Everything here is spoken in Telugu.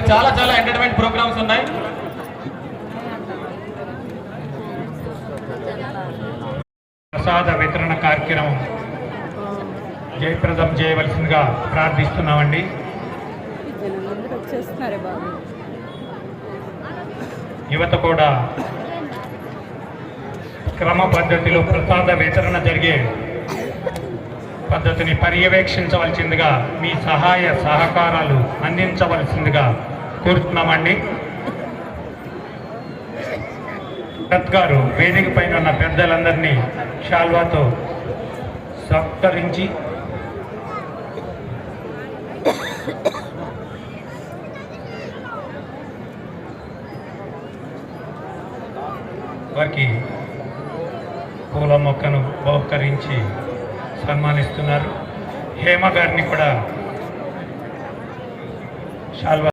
చాలా చాలా ఎంటర్టైన్మెంట్ ప్రోగ్రామ్స్ ఉన్నాయి. ప్రసాద వితరణ కార్యక్రమం జయప్రదం చేయవలసిందిగా ప్రార్థిస్తున్నామండి. యువత కూడా క్రమ పద్ధతిలో ప్రసాద వితరణ జరిగే పద్ధతిని పర్యవేక్షించవలసిందిగా మీ సహాయ సహకారాలు అందించవలసిందిగా కోరుతున్నామండి. భరత్ గారు వేదిక పైన ఉన్న పెద్దలందరినీ శాల్వాతో సత్కరించి వారికి పూల మొక్కను బహుకరించి సన్మానిస్తున్నారు. హేమ గారిని కూడా శాల్వా